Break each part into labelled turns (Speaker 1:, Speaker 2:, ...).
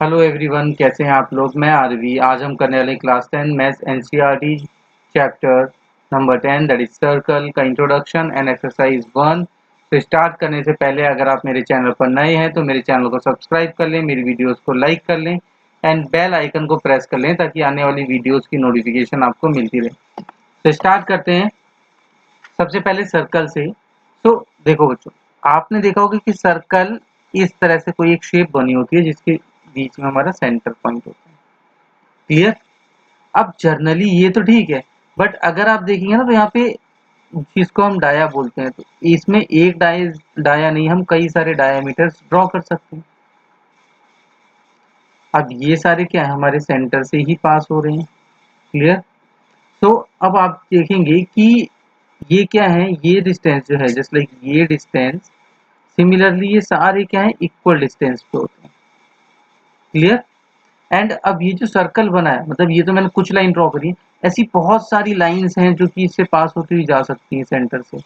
Speaker 1: Hello everyone, कैसे हैं आप लोग। मैं आरवी। आज हम करने वाले class 10 maths NCERT chapter number 10 that is circle का इंट्रोडक्शन एंड एक्सरसाइज 1। तो स्टार्ट करने से पहले अगर आप मेरे चैनल पर नए हैं तो मेरे चैनल को सब्सक्राइब कर लें, मेरी वीडियोस को लाइक कर लें एंड बेल आइकन को प्रेस कर लें ताकि आने वाली वीडियोस की नोटिफिकेशन आपको मिलती रहे। तो स्टार्ट करते हैं सबसे पहले सर्कल से। तो देखो बच्चों, आपने देखा होगा कि सर्कल इस तरह से कोई एक शेप बनी होती है जिसके बीच में हमारा सेंटर पॉइंट होता है। क्लियर। अब जर्नली ये तो ठीक है, बट अगर आप देखेंगे ना तो यहाँ पे जिसको हम डाया बोलते हैं, तो इसमें एक डाया नहीं, हम कई सारे डायामीटर्स ड्रॉ कर सकते हैं। अब ये सारे क्या है, हमारे सेंटर से ही पास हो रहे हैं। क्लियर। तो अब आप देखेंगे कि ये क्या है, ये डिस्टेंस जो है जस्ट लाइक ये डिस्टेंस, सिमिलरली ये सारे क्या है, इक्वल डिस्टेंस पे होते हैं। क्लियर। एंड अब ये जो सर्कल बना है, मतलब ये तो मैंने कुछ लाइन ड्रॉ करी है, ऐसी बहुत सारी लाइंस हैं जो कि इससे पास होती हुई जा सकती हैं सेंटर से।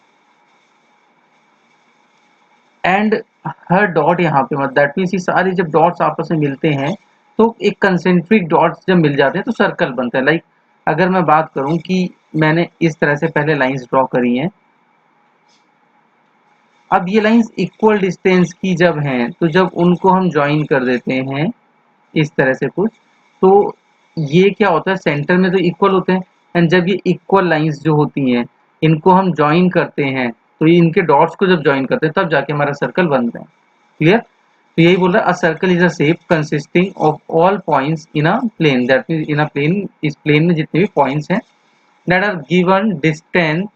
Speaker 1: एंड हर डॉट यहाँ पे, मतलब दैट मीन्स ये सारे जब डॉट्स आपस में मिलते हैं तो एक कंसेंट्रिक डॉट्स जब मिल जाते हैं तो सर्कल बनता है। लाइक अगर मैं बात करूं कि मैंने इस तरह से पहले लाइंस ड्रॉ करी हैं, अब ये लाइंस इक्वल डिस्टेंस की जब हैं तो जब उनको हम ज्वाइन कर देते हैं इस तरह से कुछ, तो ये क्या होता है, सेंटर में तो इक्वल होते हैं। एंड जब ये इक्वल लाइंस जो होती हैं इनको हम ज्वाइन करते हैं, तो ये इनके डॉट्स को जब ज्वाइन करते हैं तब जाके हमारा सर्कल बनता है। क्लियर। तो यही बोल रहा है, a circle is a shape consisting of all points in a plane, that means in a plane, इस प्लेन में जितने भी पॉइंट्स हैं that are given distance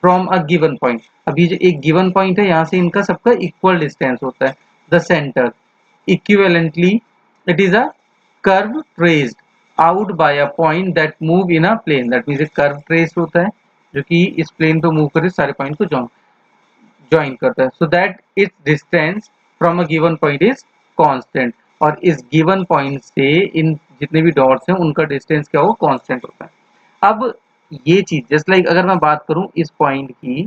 Speaker 1: from a given point. अब ये जो एक गिवन पॉइंट है यहाँ से इनका सबका इक्वल डिस्टेंस होता है। The centre equivalently it is a curve traced out by a point that move in a plane, that means एक कर्व ट्रेस होता है जो कि इस प्लेन पे मूव करके सारे पॉइंट को ज्वाइन करता है, so that it's distance from a given point is constant. और इस गिवन पॉइंट से इन जितने भी डॉट्स हैं उनका डिस्टेंस क्या हो, कांस्टेंट होता है। अब ये चीज जस्ट लाइक अगर मैं बात करूं इस पॉइंट की,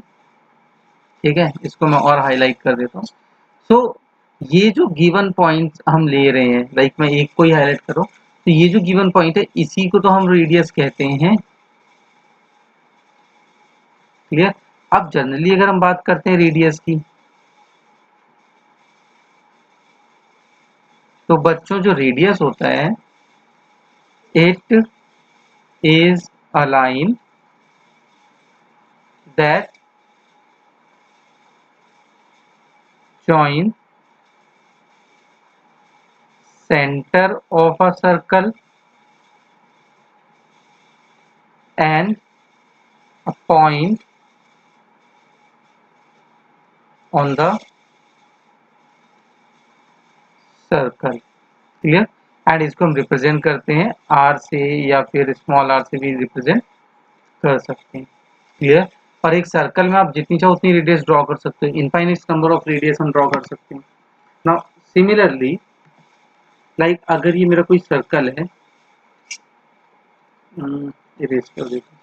Speaker 1: ठीक है, इसको मैं और हाईलाइट कर देता हूँ। सो ये जो गिवन पॉइंट हम ले रहे हैं, लाइक मैं एक को ही हाईलाइट कर रहा हूँ, तो ये जो गिवन पॉइंट है इसी को तो हम रेडियस कहते हैं। क्लियर। अब जनरली अगर हम बात करते हैं रेडियस की, तो बच्चों जो रेडियस होता है, it is a line that join center of a circle and a point on the circle. Clear. And इसको हम रिप्रेजेंट करते हैं आर से, या फिर स्मॉल आर से भी रिप्रेजेंट कर सकते हैं। क्लियर। और एक सर्कल में आप जितनी चाहो उतनी रेडियस ड्रॉ कर सकते हो, इनफाइनाइट नंबर ऑफ रेडियस हम ड्रॉ कर सकते हैं। नाउ सिमिलरली, लाइक अगर ये मेरा कोई सर्कल है, इरेज कर देता हूँ,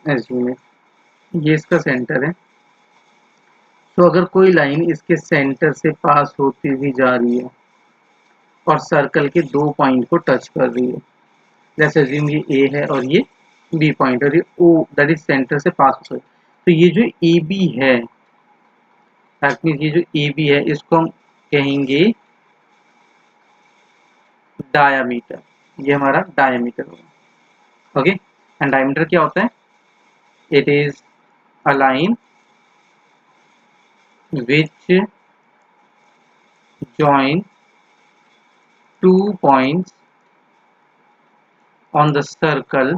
Speaker 1: एज्यूम ये इसका सेंटर है। तो अगर कोई लाइन इसके सेंटर से पास होती हुई जा रही है और सर्कल के दो पॉइंट को टच कर रही है, जैसे अज्यूम ये ए है और ये बी पॉइंट, और ये ओ दैट इज सेंटर से पास हो रही है, तो ये जो ए बी है, दैट मीन्स ये जो ए बी है इसको हम कहेंगे डायामीटर। ये हमारा डायामीटर होगा। ओके। एंड डायामीटर क्या होता है, it is a line which join two points on the circle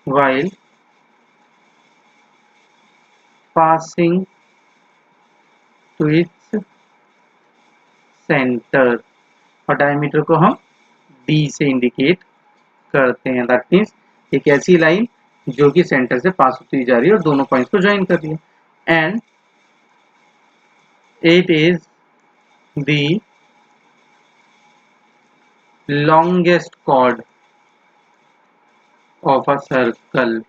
Speaker 1: while passing to its center। और डायमीटर को हम d से इंडिकेट करते हैं, दैट मीन्स एक ऐसी लाइन जो कि सेंटर से पास होती जा रही है और दोनों पॉइंट्स को ज्वाइन कर रही है। And it is the longest chord of a circle,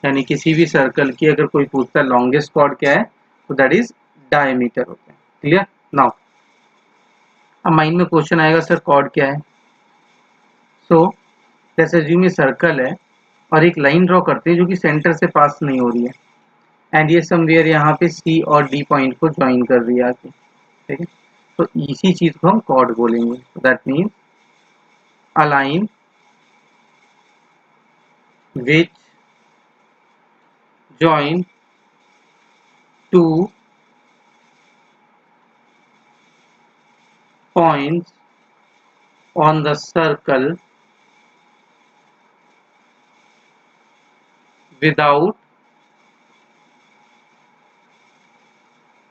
Speaker 1: यानी किसी भी सर्कल की अगर कोई पूछता है लॉन्गेस्ट कॉर्ड क्या है तो दैट इज डायमीटर होता है। क्लियर? नाउ अब माइंड में क्वेश्चन आएगा सर कॉर्ड क्या है। सो जैसे अज्यूम ये सर्कल है और एक लाइन ड्रॉ करते हैं जो कि सेंटर से पास नहीं हो रही है एंड ये समवेयर यहाँ पे सी और डी पॉइंट को ज्वाइन कर रही है आके। ठीक है, तो इसी चीज को हम कॉर्ड बोलेंगे। तो that means a line which join two points on the circle without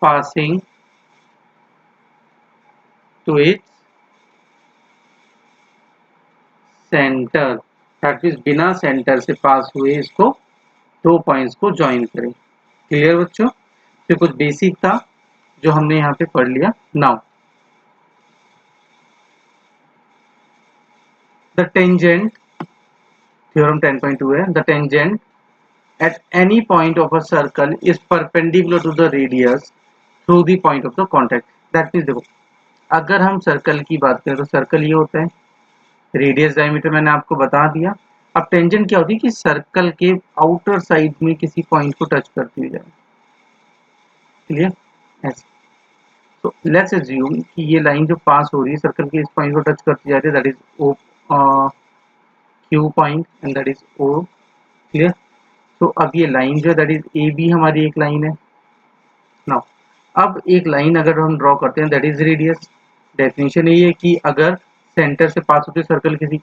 Speaker 1: passing to its center, that means बिना सेंटर से पास हुए इसको दो पॉइंट्स को ज्वाइन करें। क्लियर बच्चों? तो कुछ बेसिक था जो हमने यहाँ पे पढ़ लिया। नाउ द टेंजेंट, थ्योरम 10.2 है, the tangent at any point of a circle is perpendicular to the radius through the point of the contact। That means देखो अगर हम सर्कल की बात करें तो सर्कल ये होता है, रेडियस डायमीटर मैंने आपको बता दिया। अब टेंजेंट क्या होती है कि सर्कल के आउटर साइड में किसी पॉइंट को टच करती हुई जाए। क्लियर? ऐसे तो लेट्स अज्यूम कि ये लाइन जो पास हो रही है सर्कल के इस पॉइंट को टच करती जा रही है, that is O Q point and that is O. Clear? तो अब ये लाइन जो है दैट इज ए बी हमारी एक लाइन है। नाउ अब एक लाइन अगर हम ड्रॉ करते हैं दैट इज रेडियस। डेफिनेशन यही है कि अगर सेंटर से पास होते सर्कल किसी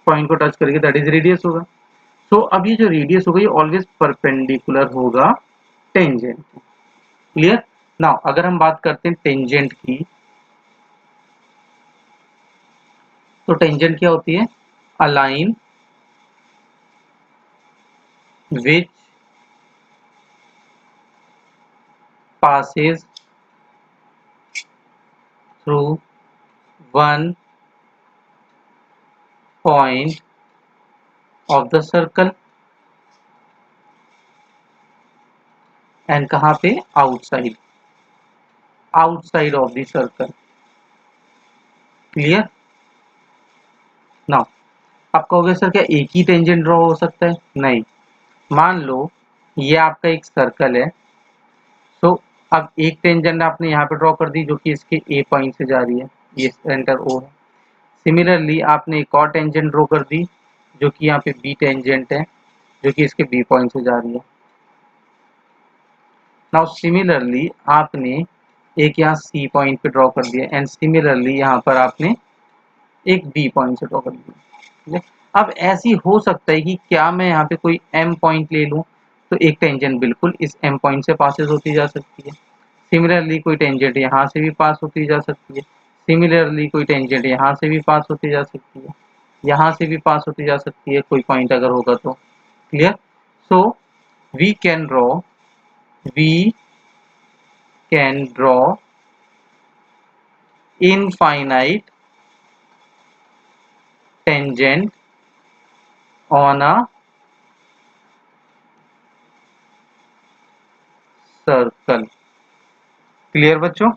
Speaker 1: पॉइंट को टच करेगी दैट इज रेडियस होगा। सो अब ये जो रेडियस होगा ये ऑलवेज परपेंडिकुलर होगा टेंजेंट। क्लियर? नाउ अगर हम बात करते हैं टेंजेंट की, तो टेंजेंट क्या होती है? A line which passes through one point of the circle and कहाँ पे? Outside, outside of the circle. Clear? Now आप कहोगे सर क्या एक ही टेंजेंट ड्रॉ हो सकता है? नहीं, मान लो ये आपका एक सर्कल है। सो अब एक टेंजेंट आपने यहाँ पे ड्रॉ कर दी जो कि इसके ए पॉइंट से जा रही है, ये सेंटर ओ है। सिमिलरली आपने एक और टेंजेंट ड्रॉ कर दी जो कि यहाँ पे बी टेंजेंट है जो कि इसके बी पॉइंट से जा रही है। नाउ सिमिलरली आपने एक यहाँ सी पॉइंट पे ड्रॉ कर दिया एंड सिमिलरली यहाँ पर आपने एक बी पॉइंट से ड्रॉ कर दिया। ठीक है, अब ऐसी हो सकता है कि क्या मैं यहाँ पे कोई एम पॉइंट ले लूँ तो एक टेंजेंट बिल्कुल इस एम पॉइंट से पासेस होती जा सकती है। सिमिलरली कोई टेंजेंट यहाँ से भी पास होती जा सकती है। सिमिलरली कोई टेंजेंट यहाँ से भी पास होती जा सकती है, यहाँ से भी पास होती जा सकती है कोई पॉइंट अगर होगा तो। Clear? So we can draw, we can draw infinite tangent on a circle। Clear बच्चों?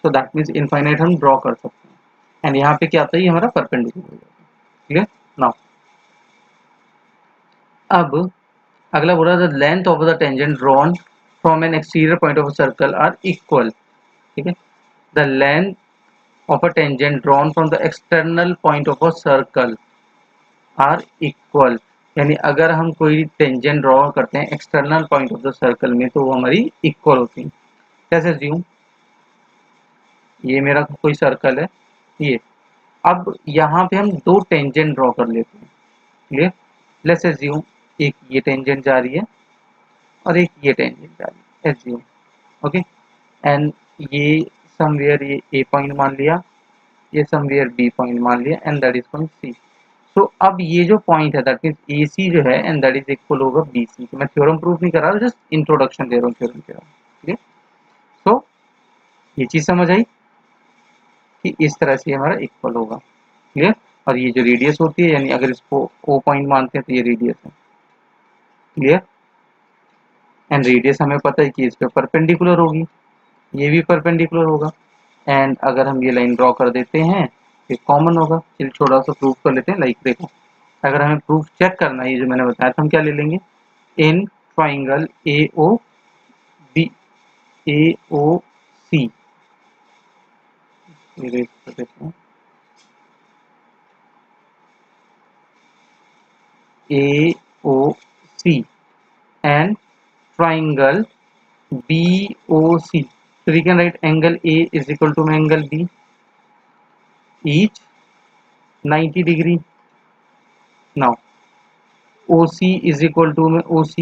Speaker 1: सो दैट मीन्स इनफाइनाइट हम ड्रॉ कर सकते हैं एंड यहाँ पे क्या आता है ये हमारा परपेंडिकुलर हो जाता है। क्लियर? नाउ अब अगला बोला the length of the tangent drawn from an exterior point of circle are equal. ठीक है, the length of a tangent drawn from the external point of a circle are equal। यानी अगर हम कोई tangent draw करते हैं external point of the circle में तो वो हमारी इक्वल होती है। कैसे assume? ये मेरा कोई सर्कल है ये, अब यहाँ पे हम दो टेंजेंट ड्रॉ कर लेते हैं। क्लियर? लेट्स assume एक ये टेंजेंट जा रही है और एक ये टेंजेंट जा रही है। assume ओके, एंड ये समवेयर ये ए पॉइंट मान लिया, ये समवेयर बी पॉइंट मान लिया and that is point C. So अब ये जो पॉइंट है दैट मींस ए सी जो है एंड दैट इज इक्वल होगा बी सी। तो मैं थ्योरम प्रूफ नहीं कर रहा हूँ, जस्ट इंट्रोडक्शन दे रहा हूँ थ्योरम के। ठीक है, सो ये चीज समझ आई कि इस तरह से हमारा इक्वल होगा। क्लियर? और ये जो रेडियस होती है यानी अगर इसको ओ पॉइंट मानते हैं तो ये रेडियस है। क्लियर। एंड रेडियस हमें पता है कि इस पे परपेंडिकुलर होगी, ये भी परपेंडिकुलर होगा। एंड अगर हम ये लाइन ड्रॉ कर देते हैं ये कॉमन होगा। चलिए थोड़ा सा प्रूफ कर लेते हैं। लाइक देखो, अगर हमें प्रूफ चेक करना है ये जो मैंने बताया था, हम क्या ले लेंगे, in triangle A O B A O C, A O C and triangle B O C, so we can write angle A is equal to angle B, each 90 degree. Now OC is equal to में OC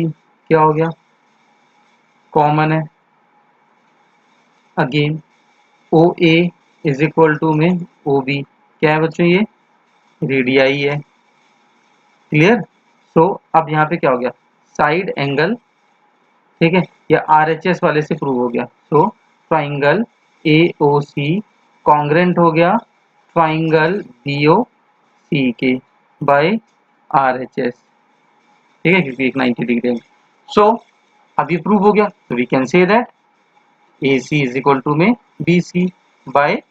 Speaker 1: क्या हो गया, common है। Again OA is equal to में OB क्या है बच्चों, ये रेडियाई है। क्लियर। सो अब यहाँ पे क्या हो गया, साइड एंगल, ठीक है, या RHS वाले से प्रूव हो गया। सो ट्राइंगल AOC कॉन्ग्रेंट हो गया ट्राइंगल BOC के बाय RHS, ठीक है, क्योंकि एक 90 डिग्री है। सो अब ये प्रूव हो गया, तो we can say that AC is equal to में BC by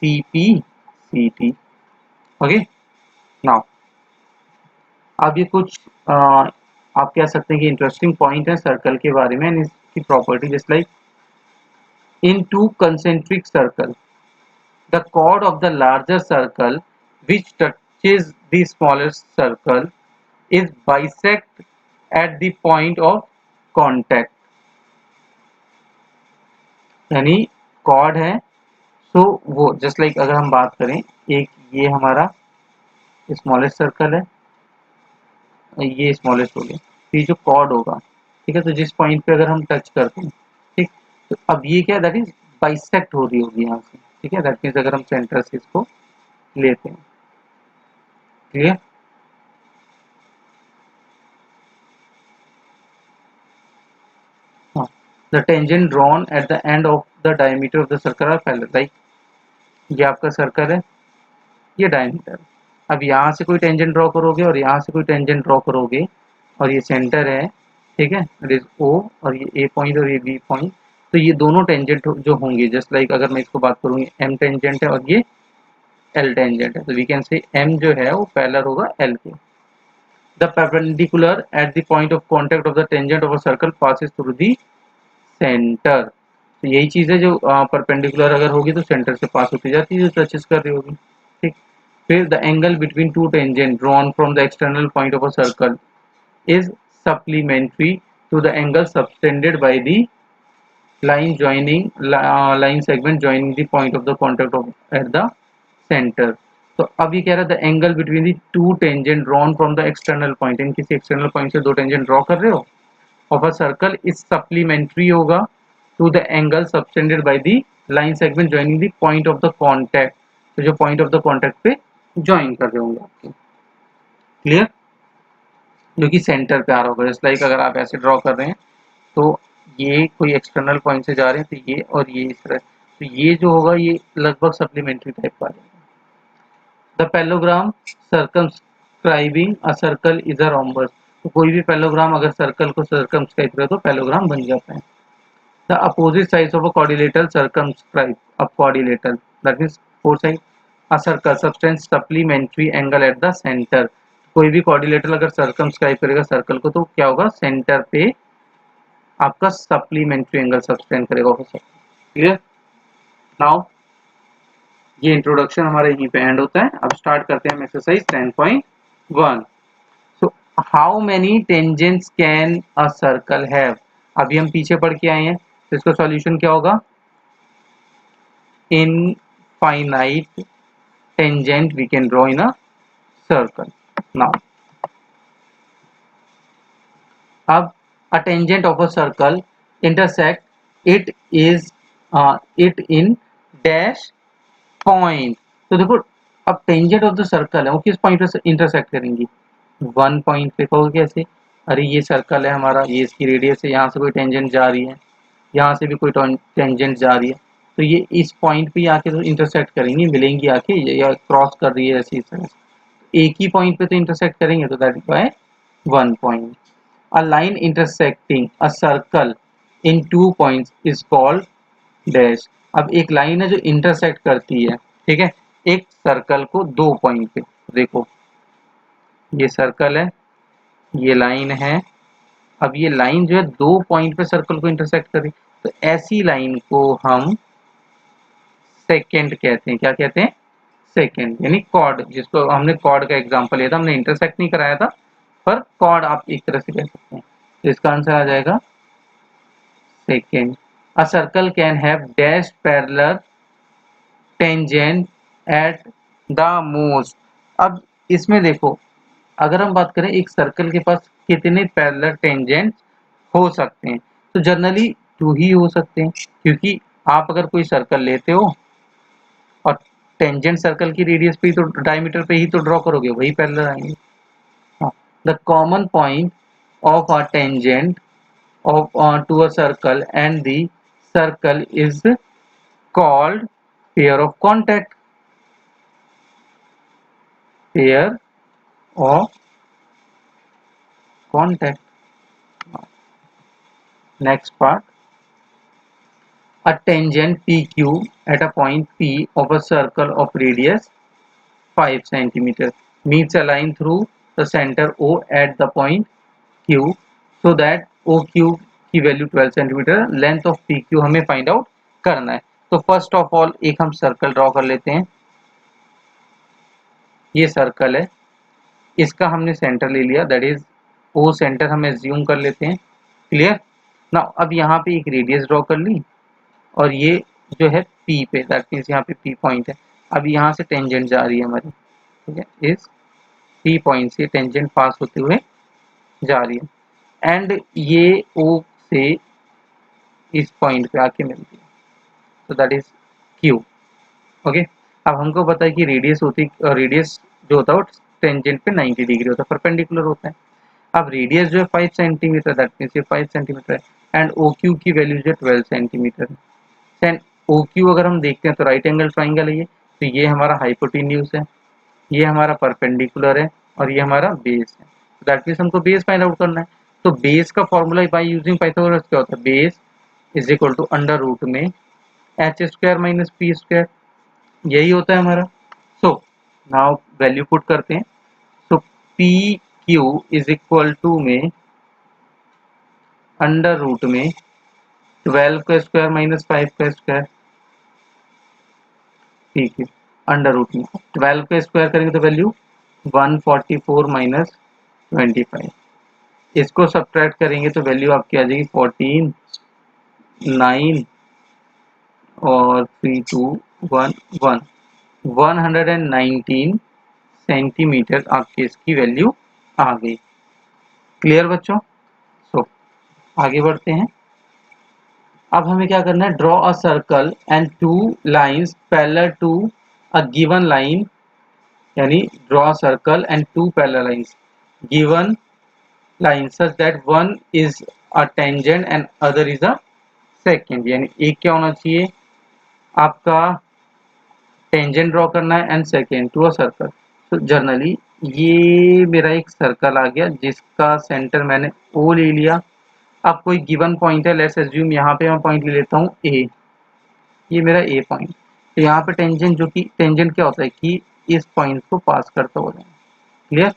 Speaker 1: CPCT। Okay. Now अब ये कुछ आप कह सकते हैं कि इंटरेस्टिंग पॉइंट है सर्कल के बारे में, इसकी property just like in two concentric circle the chord of the larger circle which touches the smaller circle is bisect at the point of contact। यानी कॉर्ड है, सो वो जस्ट लाइक अगर हम बात करें, एक ये हमारा स्मॉलेस्ट सर्कल है, ये स्मॉलेस्ट हो गया, तो ये जो कॉर्ड होगा, ठीक है, तो जिस पॉइंट पे अगर हम टच करते हैं, ठीक, तो अब ये क्या दैट इज बाइसेक्ट हो रही होगी यहाँ से, ठीक है, दैट मीन्स अगर हम सेंटर से इसको लेते हैं। क्लियर। हाँ, the tangent drawn at the end of the diameter of the circle are parallel, like ये आपका सर्कल है, ये डायमीटर। अब यहाँ से कोई टेंजेंट ड्रॉ करोगे और यहाँ से कोई टेंजेंट ड्रॉ करोगे और ये सेंटर है, ठीक है, इट इज O और ये A पॉइंट और ये B पॉइंट, तो ये दोनों टेंजेंट जो होंगे, जस्ट लाइक अगर मैं इसको बात करूँगी M टेंजेंट है और ये L टेंजेंट है, तो वी कैन से M जो है वो पैरेलल होगा L के। The perpendicular at the point of contact of the tangent of a circle passes through the center। तो यही चीज है जो परपेंडिकुलर अगर होगी तो सेंटर से पास होती जाती है जो टचेस कर रही होगी, ठीक। फिर the angle between two tangent drawn from the external point of a circle is supplementary to the angle subtended by the line joining line segment joining the point of the contact of at the center। तो अब ये कह रहा है the angle between the two tangent drawn from the external point, इन किसी external point से दो टेंजेंट ड्रॉ कर रहे हो of a circle is supplementary होगा to the angle subtended by the line segment joining the point of the contact, तो जो पॉइंट ऑफ द कॉन्टैक्ट पे ज्वाइन कर रहे होंगे आपके। क्लियर। जो कि सेंटर पे आ रहा होगा, जस्ट लाइक अगर आप ऐसे ड्रॉ कर रहे हैं तो ये कोई एक्सटर्नल पॉइंट से जा रहे हैं, तो ये और ये इस तरह, तो ये जो होगा ये लगभग सप्लीमेंट्री टाइप का आ जाएगा। The parallelogram circumscribing a circle is a rhombus, तो कोई भी पैलोग्राम अगर सर्कल को सर्कमस्क्राइब करे तो पैलोग्राम बन जाता है। The opposite sides of a quadrilateral circumscribe a quadrilateral, that means four side a circle substance supplementary angle at the centre. कोई भी क्वाड्रिलेटरल अगर सर्कमस्क्राइब करेगा सर्कल को तो क्या होगा, सेंटर पे आपका सप्लीमेंट्री एंगल सब्सटेंड करेगा ऑफिसर। क्लियर। नाउ ये इंट्रोडक्शन हमारा यहीं पे एंड होता है। अब स्टार्ट करते हैं हम exercise 10.1। So how many tangents can a circle have, अभी हम पीछे पढ़ के आए हैं, तो इसका सॉल्यूशन क्या होगा, infinite tangent we can draw in a circle. Now अब a tangent of a circle intersect it is it in dash point। तो देखो अब टेंजेंट ऑफ द सर्कल है वो किस पॉइंट पे इंटरसेक्ट करेंगी, वन पॉइंट पे। कहोगे कैसे, अरे ये सर्कल है हमारा, ये इसकी रेडियस है, यहाँ से कोई टेंजेंट जा रही है, यहाँ से भी कोई टेंजेंट जा रही है, तो ये इस पॉइंट पे आके तो इंटरसेक्ट करेंगी, मिलेंगी आके, या क्रॉस कर रही है ऐसी इस तरह से, एक ही पॉइंट पे तो इंटरसेक्ट करेंगे, तो that is by one point. A line intersecting a circle in 2 points is called dash. अब एक लाइन है जो इंटरसेक्ट करती है, ठीक है, एक सर्कल को 2 पॉइंट पे। देखो ये सर्कल है, ये लाइन है। अब ये लाइन जो है 2 पॉइंट पे सर्कल को इंटरसेक्ट कर रही, तो ऐसी लाइन को हम सेकेंड कहते हैं। क्या कहते हैं? सेकेंड। यानी कॉर्ड, जिसको हमने कॉर्ड का एग्जांपल लिया था, हमने इंटरसेक्ट नहीं कराया था, पर कॉर्ड आप एक तरह से कह सकते हैं। तो इसका आंसर आ जाएगा second. A circle can have dash parallel tangent at the most. अब इसमें देखो, अगर हम बात करें एक सर्कल के पास कितने पैरेलल टेंजेंट हो सकते हैं, तो जनरली 2 ही हो सकते हैं, क्योंकि आप अगर कोई सर्कल लेते हो और टेंजेंट सर्कल की रेडियस पे ही तो, डायमीटर पे ही तो ड्रॉ करोगे, वही पैरेलल आएंगे। The common point of a tangent of to a circle and the circle is called pair of contact. Pair of contact. Next part, a tangent PQ at a point P of a circle of radius 5 cm meets a line through the center O at the point Q, so that OQ की value 12 centimetre, length of PQ हमें find out करना है। तो first of all एक हम circle draw कर लेते हैं। ये सर्कल है, इसका हमने सेंटर ले लिया, दैट इज ओ सेंटर हम एज्यूम कर लेते हैं। क्लियर ना? अब यहाँ पे एक रेडियस ड्रॉ कर ली, और ये जो है पी पे, दैट मीन्स यहाँ पे पी पॉइंट है। अब यहाँ से टेंजेंट जा रही है हमारी, ठीक है, इस पी पॉइंट से टेंजेंट पास होते हुए जा रही है, एंड ये ओ से इस पॉइंट पे आके मिलती है, तो दैट इज क्यू। ओके, अब हमको पता है कि रेडियस होती, रेडियस जो होता है वो टेंजेंट पे 90 डिग्री होता है, परपेंडिकुलर होता है। अब रेडियस जो है 5 सेंटीमीटर, दैट मीन्स ये 5 सेंटीमीटर है, एंड ओ क्यू की वैल्यू जो है 12 सेंटीमीटर है। एंड ओ क्यू अगर हम देखते हैं तो राइट एंगल ट्राइंगल है ये, तो ये हमारा हाइपोटेन्यूज है, ये हमारा परपेंडिकुलर है, और ये हमारा बेस है। दैट मीन्स हमको बेस फाइंड आउट करना है। तो बेस का फॉर्मूला बाय यूजिंग पाइथागोरस क्या होता है? Base is equal to under root में H square minus P square, यही होता है हमारा। सो नाउ वैल्यू पुट करते हैं। So P Q is equal to में अंडर रूट में 12 का स्क्वायर माइनस 5 का स्क्वायर, ठीक है, अंडर रूट में 12 का स्क्वायर करेंगे तो वैल्यू 144 माइनस 25, इसको सब्ट्रैक्ट करेंगे तो वैल्यू आपकी आ जाएगी 14, 9 और 3 2 1 1, 119 सेंटीमीटर आपके इसकी वैल्यू आ गई। क्लियर बच्चों? सो आगे बढ़ते हैं। अब हमें क्या करना है? Draw a circle and 2 lines parallel to a given line, यानी draw circle and 2 parallel lines given line such that one is a tangent and other is a secant। यानी एक क्या होना चाहिए आपका? टेंजेंट ड्रॉ करना है, and second to a circle. तो जनरली ये मेरा एक सर्कल आ गया जिसका सेंटर मैंने ओ ले लिया। अब कोई गिवन पॉइंट है, लेट्स एज्यूम यहाँ पे मैं पॉइंट ले लेता हूँ ए, ये मेरा ए पॉइंट। तो यहाँ पे टेंजेंट, जो कि टेंजेंट क्या होता है कि इस पॉइंट को पास करता हो जाए। क्लियर?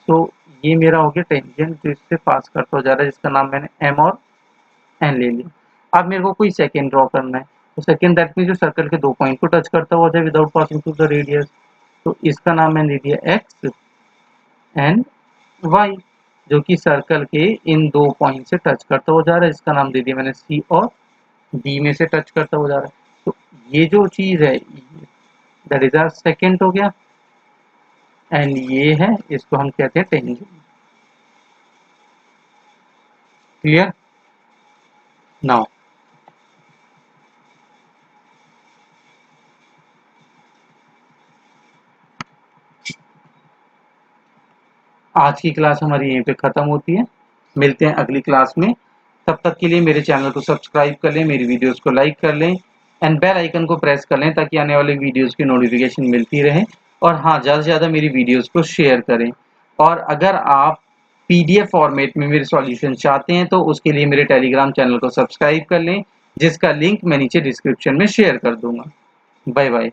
Speaker 1: तो ये मेरा हो गया टेंजेंट जो इससे पास करता हो जा रहा है, जिसका नाम मैंने एम और एन ले लिया। अब मेरे को कोई सेकंड ड्रॉ करना है, तो सेकंड दैट मीन जो सर्कल के 2 पॉइंट को टच करता हुआ जाए without passing through the radius, तो इसका नाम मैंने ले दिया एक्स एंड वाई, जो कि सर्कल के इन 2 पॉइंट से टच करता हुआ जा रहा है, इसका नाम दे दिया मैंने सी, और बी में से टच करता हुआ जा रहा है। तो ये जो चीज है दैट इज आवर सेकंड हो गया, एंड ये है, इसको हम कहते हैं टेंजेंट। क्लियर? नाउ आज की क्लास हमारी यहीं पे खत्म होती है, मिलते हैं अगली क्लास में। तब तक के लिए मेरे चैनल को सब्सक्राइब कर लें, मेरी वीडियोस को लाइक कर लें, एंड बेल आइकन को प्रेस कर लें ताकि आने वाले वीडियोस की नोटिफिकेशन मिलती रहे। और हाँ, ज़्यादा से ज़्यादा मेरी वीडियोस को शेयर करें। और अगर आप पीडीएफ फॉर्मेट में मेरे सॉल्यूशन चाहते हैं तो उसके लिए मेरे टेलीग्राम चैनल को सब्सक्राइब कर लें, जिसका लिंक मैं नीचे डिस्क्रिप्शन में शेयर कर दूंगा। Bye bye.